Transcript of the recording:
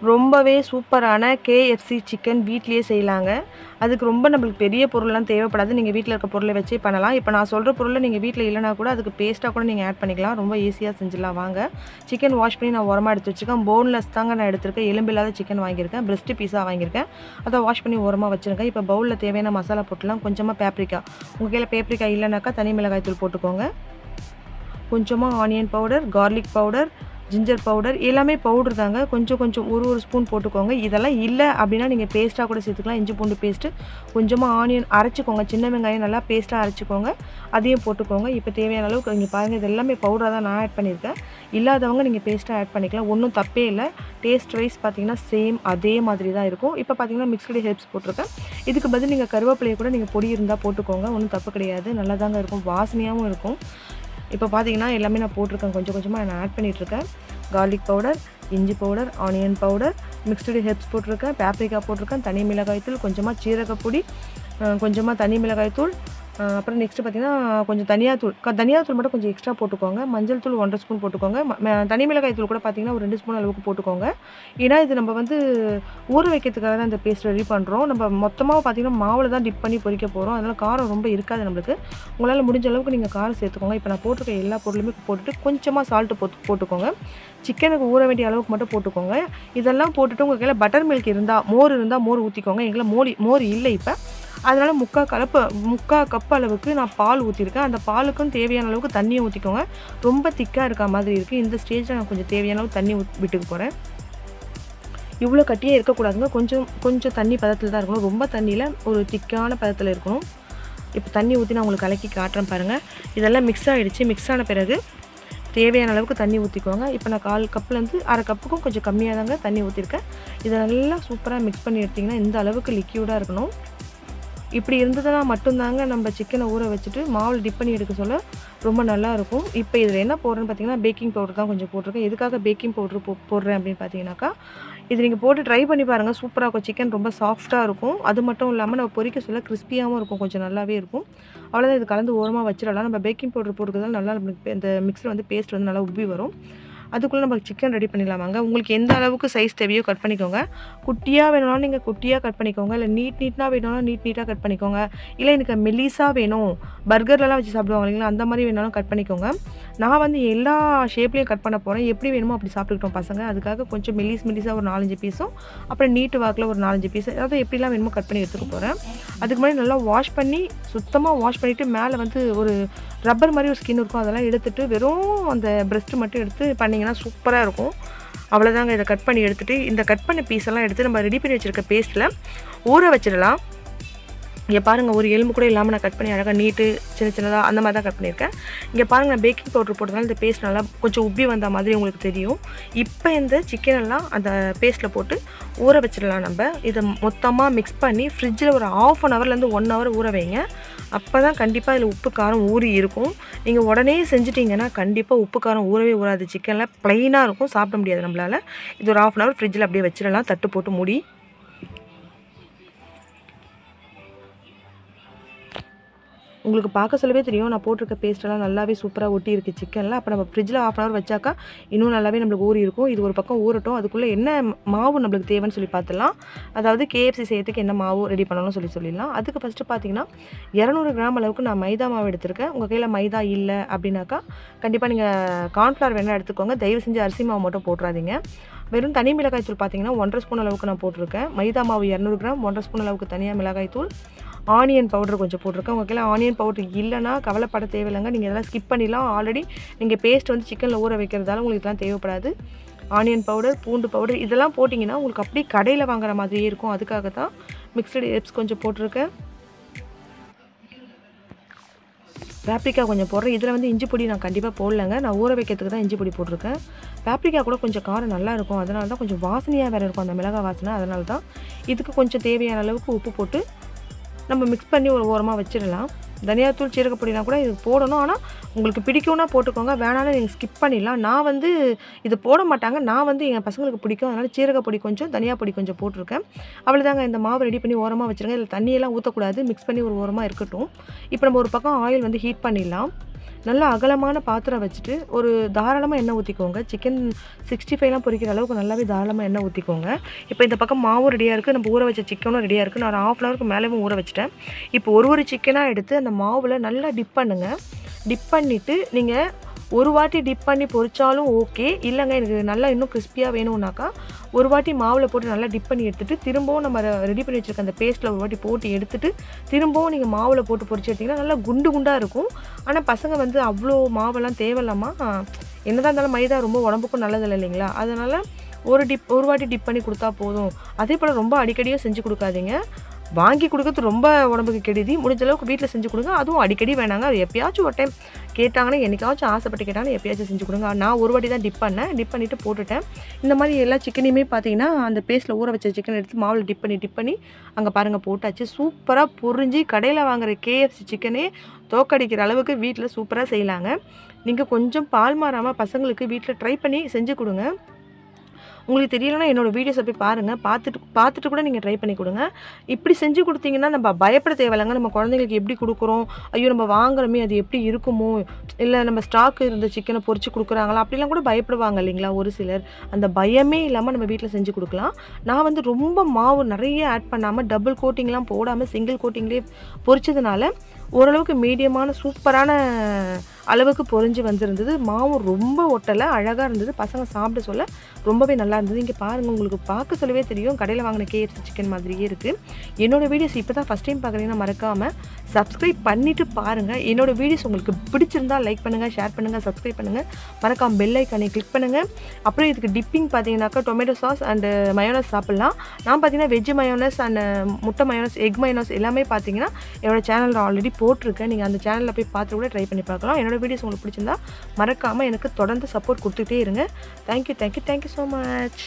ரொம்பவே சூப்பரான KFC chicken வீட்லயே செய்யலாங்க. அதுக்கு ரொம்ப நம்மளுக்கு பெரிய பொருள்லாம் தேவைப்படாது. நீங்க வீட்ல இருக்க பொருள வச்சே பண்ணலாம். இப்ப நான் சொல்ற பொருள்ல நீங்க வீட்ல இல்லன்னா கூட அதுக்கு பேஸ்ட்டா கூட நீங்க ஆட் பண்ணிக்கலாம். ரொம்ப ஈஸியா செஞ்சிடலாம் வாங்க. சிக்கன் வாஷ் பண்ணி நான் ஓரமா எடுத்து வச்சுருக்கேன். போன்லெஸ் தாங்க நான் எடுத்திருக்கேன். எலும்பு இல்லாத சிக்கன் வாங்கியிருக்கேன். பிரெஸ்ட் பீஸா வாங்கியிருக்கேன். அத வாஷ் பண்ணி ஓரமா வச்சிருக்கேன். இப்ப பவுல்ல தேவையான மசாலா போட்டுலாம். கொஞ்சமா பேப்ரிக்கா. உங்க கையில பேப்ரிக்கா இல்லனாக்கா தனி மிளகாய் தூள் போட்டுக்கோங்க. கொஞ்சமா onion powder, garlic powder, ginger powder எல்லாமே பவுடர் தாங்க. கொஞ்சம் ஒரு ஸ்பூன் போட்டுக்கோங்க. இதெல்லாம் இல்ல அப்படின்னா நீங்க பேஸ்ட்டா கூட சேர்த்துக்கலாம். இஞ்சி பூண்டு பேஸ்ட்டு, கொஞ்சமா ஆனியன் அரைச்சுக்கோங்க. சின்ன வெங்காயம் நல்லா பேஸ்ட்டா அரைச்சுக்கோங்க. அதையும் போட்டுக்கோங்க. இப்போ தேவையான அளவுக்கு இங்க பாருங்க இது எல்லாமே பவுடரா தான் நான் ஆட் பண்ணியிருக்கேன். இல்லாதவங்க நீங்க பேஸ்ட்டா ஆட் பண்ணிக்கலாம். ஒண்ணும் தப்பே இல்ல. டேஸ்ட் வைஸ் பார்த்தீங்கன்னா சேம் அதே மாதிரி தான் இருக்கும். இப்போ பார்த்தீங்கன்னா மிக்ஸ்டு ஹெர்ப்ஸ் போட்டிருக்கேன். இதுக்கு பதில் நீங்க கருவேப்பிலைய கூட நீங்க பொடி இருந்தா போட்டுக்கோங்க. ஒண்ணும் தப்பு கிடையாது. நல்லா தாங்க இருக்கும். வாசனையாவும் இருக்கும். இப்போ பார்த்தீங்கன்னா எல்லாமே நான் போட்டிருக்கேன். கொஞ்சமா நான் ஆட் பண்ணிட்டுருக்கேன். கார்லிக் பவுடர், இஞ்சி powder, onion powder, mixed herbs போட்டிருக்கேன். பேப்ரிக்கா போட்டிருக்கேன். தனி மிளகாய் தூள், கொஞ்சமா சீரகப்பொடி, கொஞ்சமா தனி மிளகாய் தூள், அப்புறம் நெக்ஸ்ட்டு பார்த்தீங்கன்னா கொஞ்சம் தனியாத்தூள் மட்டும் கொஞ்சம் எக்ஸ்ட்ரா போட்டுக்கோங்க. மஞ்சள் தூள் 1 1/2 ஸ்பூன் போட்டுக்கோங்க. தனி மிளகாய் தூள் கூட பார்த்தீங்கன்னா ஒரு 2 ஸ்பூன் அளவுக்கு போட்டுக்கோங்க. ஏன்னா இது நம்ம வந்து ஊற வைக்கிறதுக்காக தான் இந்த பேஸ்ட் ரெடி பண்ணுறோம். நம்ம மொத்தமாக பார்த்தீங்கன்னா மாவில் தான் டிப் பண்ணி பொரிக்க போகிறோம். அதனால் காரம் ரொம்ப இருக்காது நம்மளுக்கு. உங்களால் முடிஞ்ச அளவுக்கு நீங்கள் காரம் சேர்த்துக்கோங்க. இப்போ நான் போட்டிருக்க எல்லா பொருளுமே போட்டுட்டு கொஞ்சமாக சால்ட்டு போட்டுக்கோங்க. சிக்கனுக்கு ஊற வேண்டிய அளவுக்கு மட்டும் போட்டுக்கோங்க. இதெல்லாம் போட்டுட்டு உங்கள் கையில் பட்டர் மில்க் இருந்தால் மோர் ஊற்றிக்கோங்க. எங்களை மோர் இல்லை இப்போ. அதனால் 3/4 கப் அளவுக்கு நான் பால் ஊற்றிருக்கேன். அந்த பாலுக்கும் தேவையான அளவுக்கு தண்ணியை ஊற்றிக்கோங்க. ரொம்ப திக்காக இருக்க மாதிரி இருக்குது. இந்த ஸ்டேஜில் நான் கொஞ்சம் தேவையான அளவு தண்ணி விட்டுக்க போகிறேன். இவ்வளோ கட்டியே இருக்கக்கூடாதுங்க. கொஞ்சம் தண்ணி பதத்தில் தான் இருக்கணும். ரொம்ப தண்ணியில் ஒரு திக்கான பதத்தில் இருக்கணும். இப்போ தண்ணி ஊற்றி நான் உங்களுக்கு கலக்கி காட்டுறேன் பாருங்கள். இதெல்லாம் மிக்ஸ் ஆகிடுச்சு. மிக்ஸ் ஆன பிறகு தேவையான அளவுக்கு தண்ணி ஊற்றிக்கோங்க. இப்போ நான் 1/4 கப்லேருந்து 1/2 கப்புக்கும் கொஞ்சம் கம்மியாக தாங்க தண்ணி ஊற்றிருக்கேன். இதை நல்லா சூப்பராக மிக்ஸ் பண்ணி எடுத்திங்கன்னா இந்த அளவுக்கு லிக்யூடாக இருக்கணும். இப்படி இருந்ததுன்னா மட்டும்தாங்க நம்ம சிக்கனை ஊற வச்சுட்டு மாவில் டிப் பண்ணி எடுக்க சொல்ல ரொம்ப நல்லாயிருக்கும். இப்போ இதில் என்ன போடுறேன்னு பார்த்தீங்கன்னா பேக்கிங் பவுடர் தான் கொஞ்சம் போட்டிருக்கேன். எதுக்காக பேக்கிங் பவுடர் போடுறேன் அப்படின்னு பார்த்தீங்கன்னாக்கா இது நீங்கள் போட்டு ட்ரை பண்ணி பாருங்கள். சூப்பராக இருக்கும். சிக்கன் ரொம்ப சாஃப்ட்டாக இருக்கும். அது மட்டும் இல்லாமல் நம்ம பொரிக்க சொல்ல கிறிஸ்பியாகவும் இருக்கும். கொஞ்சம் நல்லாவே இருக்கும். அவ்வளோதான். இது கலந்து ஓரமாக வச்சிடலாம். நம்ம பேக்கிங் பவுடர் போட்டுக்கிறதால நல்லா நம்மளுக்கு இந்த மிக்ஸில் வந்து பேஸ்ட் வந்து நல்லா உப்பி வரும். அதுக்குள்ளே நம்ம சிக்கன் ரெடி பண்ணிடலாமாங்க. உங்களுக்கு எந்த அளவுக்கு சைஸ் தேவையோ கட் பண்ணிக்கோங்க. குட்டியாக வேணும்னாலும் நீங்கள் குட்டியாக கட் பண்ணிக்கோங்க. இல்லை நீட்டாக வேணும்னா நீட்டாக கட் பண்ணிக்கோங்க. இல்லை எனக்கு மெலிசாக வேணும், பர்கர்லலாம் வச்சு சாப்பிடுவாங்க இல்லைங்களா, அந்த மாதிரி வேணாலும் கட் பண்ணிக்கோங்க. நான் வந்து எல்லா ஷேப்லேயும் கட் பண்ண போகிறேன். எப்படி வேணுமோ அப்படி சாப்பிட்டுக்கிட்டோம் பசங்க. அதுக்காக கொஞ்சம் மெலிசாக ஒரு 4-5 பீஸும், அப்புறம் நீட்டு வாக்கில் ஒரு 4-5 பீஸ், அதாவது எப்படிலாம் வேணுமோ கட் பண்ணி எடுத்துக்க போகிறேன். அதுக்கு முன்னாடி நல்லா வாஷ் பண்ணி சுத்தமாக வாஷ் பண்ணிவிட்டு மேலே வந்து ஒரு ரப்பர் மாதிரி ஒரு ஸ்கின் இருக்கும். அதெல்லாம் எடுத்துகிட்டு வெறும் அந்த பிரெஸ்ட்டு மட்டும் எடுத்து பண்ணிங்கன்னா சூப்பராக இருக்கும். அவ்வளோதாங்க. இதை கட் பண்ணி எடுத்துகிட்டு இந்த கட் பண்ண பீஸெல்லாம் எடுத்து நம்ம ரெடி பண்ணி வச்சுருக்க பேஸ்ட்டில் ஊற வச்சிடலாம். இங்கே பாருங்கள், ஒரு எலும்பு கூட இல்லாமல் நான் கட் பண்ணி அழகாக நீட்டு சின்னதாக அந்த மாதிரி தான் கட் பண்ணியிருக்கேன். இங்கே பாருங்கள், நான் பேக்கிங் பவுடர் போட்டதுனால இந்த பேஸ்ட் நல்லா கொஞ்சம் உப்பி வந்த மாதிரி உங்களுக்கு தெரியும். இப்போ இந்த சிக்கனெல்லாம் அந்த பேஸ்ட்டில் போட்டு ஊற வச்சிடலாம். நம்ம இதை மொத்தமாக மிக்ஸ் பண்ணி ஃப்ரிட்ஜில் ஒரு 1/2 ஹவர்லேருந்து 1 ஹவர் ஊற வைங்க. அப்போ தான் கண்டிப்பாக இதில் உப்பு காரம் ஊறி இருக்கும். நீங்கள் உடனே செஞ்சிட்டிங்கன்னா கண்டிப்பாக உப்பு காரம் ஊறவே ஊறாது. சிக்கனில் ப்ளைனாக இருக்கும், சாப்பிட முடியாது நம்மளால். இது ஒரு 1/2 ஹவர் ஃப்ரிட்ஜில் அப்படியே வச்சிடலாம். தட்டு போட்டு மூடி. உங்களுக்கு பார்க்க சொல்லவே தெரியும் நான் போட்டிருக்க பேஸ்ட்டெல்லாம் நல்லாவே சூப்பராக ஒட்டி இருக்குது சிக்கனில். அப்போ நம்ம ஃப்ரிட்ஜில் 1/2 ஹவர் வச்சாக்கா இன்னும் நல்லாவே நம்மளுக்கு ஊறி இருக்கும். இது ஒரு பக்கம் ஊறட்டும். அதுக்குள்ளே என்ன மாவு நம்மளுக்கு தேவைன்னு சொல்லி பார்த்துலாம். அதாவது KFC செய்யறதுக்கு என்ன மாவு ரெடி பண்ணணும்னு சொல்லிடலாம். அதுக்கு ஃபஸ்ட்டு பார்த்தீங்கன்னா 200 கிராம் அளவுக்கு நான் மைதா மாவு எடுத்திருக்கேன். உங்கள் கையில் மைதா இல்லை அப்படின்னாக்கா கண்டிப்பாக நீங்கள் கார்ன்ஃப்ளவர் வேணால் எடுத்துக்கோங்க. தயவு செஞ்சு அரிசி மாவு மட்டும் போட்டுறாதீங்க. வெறும் தனி மிளகாய் தூள் பார்த்தீங்கன்னா 1/2 ஸ்பூன் அளவுக்கு நான் போட்டிருக்கேன். மைதா மாவு 200 கிராம், 1/2 ஸ்பூன் அளவுக்கு தனியாக மிளகாய் தூள், ஆனியன் பவுடர் கொஞ்சம் போட்டிருக்கேன். உங்கள் கையில் ஆனியன் பவுடர் இல்லைன்னா கவலைப்பட தேவையில்லைங்க. நீங்கள் இதெல்லாம் ஸ்கிப் பண்ணிடலாம். ஆல்ரெடி நீங்கள் பேஸ்ட் வந்து சிக்கனில் ஊற வைக்கிறதால உங்களுக்கு இதெல்லாம் தேவைப்படாது. ஆனியன் பவுடர், பூண்டு பவுடர் இதெல்லாம் போட்டிங்கன்னா உங்களுக்கு அப்படியே கடையில் வாங்குற மாதிரியே இருக்கும். அதுக்காக தான் மிக்ஸ்டு ஹெர்ப்ஸ் கொஞ்சம் போட்டிருக்கேன். பேப்ரிக்கா கொஞ்சம் போடுறேன். இதில் வந்து இஞ்சி பொடி நான் கண்டிப்பாக போடலைங்க. நான் ஊற வைக்கிறதுக்கு தான் இஞ்சி பொடி போட்டிருக்கேன். பேப்ரிக்கா கூட கொஞ்சம் காரம் நல்லா இருக்கும். அதனால தான் கொஞ்சம் வாசனையாக வேறு இருக்கும் அந்த மிளகாய் வாசனை. அதனால தான் இதுக்கு கொஞ்சம் தேவையான அளவுக்கு உப்பு போட்டு நம்ம மிக்ஸ் பண்ணி ஒரு ஓரமாக வச்சிடலாம். தனியாத்தூள், சீரகப்பொடிலாம் கூட இது போடணும். ஆனால் உங்களுக்கு பிடிக்கும்னா போட்டுக்கோங்க. வேணாலும் நீங்கள் ஸ்கிப் பண்ணிடலாம். நான் வந்து இது போட மாட்டாங்க. நான் வந்து எங்கள் பசங்களுக்கு பிடிக்கும். அதனால் சீரகப்பொடி கொஞ்சம், தனியா பொடி கொஞ்சம் போட்டிருக்கேன். அவ்வளோதாங்க. இந்த மாவு ரெடி பண்ணி ஓரமாக வச்சுருங்க. இதில் தண்ணியெல்லாம் ஊற்றக்கூடாது. மிக்ஸ் பண்ணி ஒரு ஓரமாக இருக்கட்டும். இப்போ நம்ம ஒரு பக்கம் ஆயில் வந்து ஹீட் பண்ணிடலாம். நல்ல அகலமான பாத்திரம் வச்சுட்டு ஒரு தாராளமாக எண்ணெய் ஊற்றிக்கோங்க. சிக்கன் 65லாம் பொரிக்கிற அளவுக்கு நல்லாவே தாராளமாக எண்ணெய் ஊற்றிக்கோங்க. இப்போ இந்த பக்கம் மாவும் ரெடியாக இருக்குது, நம்ம ஊற வச்ச சிக்கனும் ரெடியாக இருக்குது. நான் ஒரு 1/2 அன் ஹவருக்கு மேலேயும் ஊற வச்சுட்டேன். இப்போ ஒரு சிக்கனாக எடுத்து அந்த மாவில் நல்லா டிப் பண்ணுங்கள். டிப் பண்ணிவிட்டு நீங்கள் ஒரு வாட்டி டிப் பண்ணி பொரிச்சாலும் ஓகே. இல்லைங்க எனக்கு நல்லா இன்னும் கிறிஸ்பியாக வேணும்னாக்கா ஒரு வாட்டி மாவில் போட்டு நல்லா டிப் பண்ணி எடுத்துகிட்டு திரும்பவும் நம்ம ரெடி பண்ணி வச்சுருக்க அந்த பேஸ்ட்டில் ஒரு வாட்டி போட்டு எடுத்துகிட்டு திரும்பவும் நீங்கள் மாவில் போட்டு பொரிச்சு எடுத்திங்கன்னா நல்லா குண்டு குண்டாக இருக்கும். ஆனால் பசங்க வந்து அவ்வளோ மாவெல்லாம் தேவையில்லாமா, என்னதான் இருந்தாலும் மைதா ரொம்ப உடம்புக்கும் நல்லதில்லை இல்லைங்களா, அதனால் ஒரு வாட்டி டிப் பண்ணி கொடுத்தா போதும். அதே போல் ரொம்ப அடிக்கடியும் செஞ்சு கொடுக்காதீங்க. வாங்கி கொடுக்கறது ரொம்ப உடம்புக்கு கெடுதி. முடிஞ்ச அளவுக்கு வீட்டில் செஞ்சு கொடுங்க. அதுவும் அடிக்கடி வேணாங்க. அது எப்பயாச்சும் ஒரு டைம் கேட்டாங்கன்னா, என்னைக்காச்சும் ஆசைப்பட்டு கேட்டாங்கன்னா எப்பயாச்சும் செஞ்சு கொடுங்க. நான் ஒரு வாட்டி தான் டிப் பண்ணிவிட்டு போட்டுட்டேன். இந்த மாதிரி எல்லா சிக்கனையுமே பார்த்தீங்கன்னா அந்த பேஸ்ட்டில் ஊற வச்ச சிக்கன் எடுத்து மாவில் டிப் பண்ணி அங்கே பாருங்கள் போட்டாச்சு. சூப்பராக பொரிஞ்சு கடையில் வாங்குகிற KFC சிக்கனே தோக்கடிக்கிற அளவுக்கு வீட்டில் சூப்பராக செய்யலாங்க. நீங்கள் கொஞ்சம் பால் மாறாமல் பசங்களுக்கு வீட்டில் ட்ரை பண்ணி செஞ்சு கொடுங்க. உங்களுக்கு தெரியலன்னா என்னோடய வீடியோஸை போய் பாருங்கள். பார்த்துட்டு கூட நீங்கள் ட்ரை பண்ணி கொடுங்க. இப்படி செஞ்சு கொடுத்தீங்கன்னா நம்ம பயப்பட தேவையில்லைங்க. நம்ம குழந்தைங்களுக்கு எப்படி கொடுக்குறோம், ஐயோ நம்ம வாங்குறோமே அது எப்படி இருக்குமோ, இல்லை நம்ம ஸ்டாக் இருந்த சிக்கனை பொரிச்சு கொடுக்குறாங்களா அப்படிலாம் கூட பயப்படுவாங்க இல்லைங்களா ஒரு சிலர். அந்த பயமே இல்லாமல் நம்ம வீட்டில் செஞ்சு கொடுக்கலாம். நான் வந்து ரொம்ப மாவு நிறைய ஆட் பண்ணாமல் டபுள் கோட்டிங்லாம் போடாமல் சிங்கிள் கோட்டிங்லேயே பொரிச்சதுனால ஓரளவுக்கு மீடியமான சூப்பரான அளவுக்கு பொரிஞ்சு வந்திருந்தது. மாவும் ரொம்ப ஒட்டலை, அழகாக இருந்தது. பசங்க சாப்பிட சொல்ல ரொம்பவே நல்லா இருந்தது. இங்கே பாருங்கள், உங்களுக்கு பார்க்க சொல்லவே தெரியும் கடையில் வாங்கின KFC சிக்கன் மாதிரியே இருக்குது. என்னோடய வீடியோஸ் இப்போ தான் ஃபஸ்ட் டைம் பார்க்குறீங்கன்னா மறக்காமல் சப்ஸ்கிரைப் பண்ணிவிட்டு பாருங்கள். என்னோடய வீடியோஸ் உங்களுக்கு பிடிச்சிருந்தால் லைக் பண்ணுங்கள், ஷேர் பண்ணுங்கள், சப்ஸ்கிரைப் பண்ணுங்கள். மறக்காமல் பெல் ஐக்கானை கிளிக் பண்ணுங்கள். அப்புறம் இதுக்கு டிப்பிங் பார்த்தீங்கன்னாக்கா டொமேட்டோ சாஸ் அண்டு மயோனஸ் சாப்பிட்லாம். நான் பார்த்தீங்கன்னா வெஜ் மயோனஸ் அண்ட் முட்டை மயோனஸ், எக் மயோனஸ் எல்லாமே பார்த்தீங்கன்னா என்னோடய சேனலில் ஆல்ரெடி போட்டிருக்கேன். நீங்கள் அந்த சேனலில் போய் பார்த்து கூட ட்ரை பண்ணி பார்க்கலாம். என்னோடய வீடியோஸ் உங்களுக்கு பிடிச்சிருந்தா மறக்காமல் எனக்கு தொடர்ந்து சப்போர்ட் கொடுத்துட்டே இருங்க. Thank you so much.